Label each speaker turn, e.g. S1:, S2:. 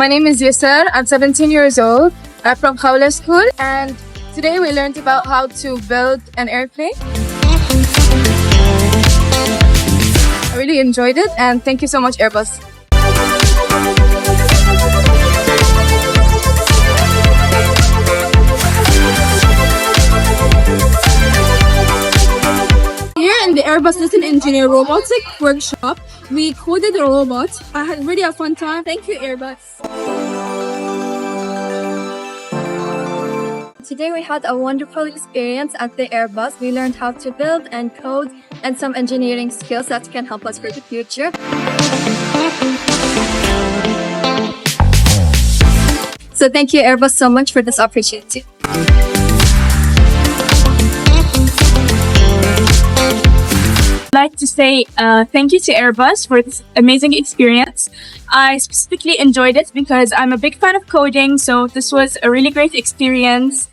S1: my name is Yusar. I'm 17 years old. I'm from Khawla school, and today we learned about how to build an airplane. I really enjoyed it, and thank you so much, Airbus.
S2: Here in the Airbus Little Engineer Robotics workshop, we coded a robot. I had really a fun time. Thank you, Airbus.
S3: Today we had a wonderful experience at the Airbus. We learned how to build and code and some engineering skills that can help us for the future. So thank you, Airbus, so much for this opportunity.
S4: I'd like to say thank you to Airbus for this amazing experience. I specifically enjoyed it because I'm a big fan of coding, so this was a really great experience.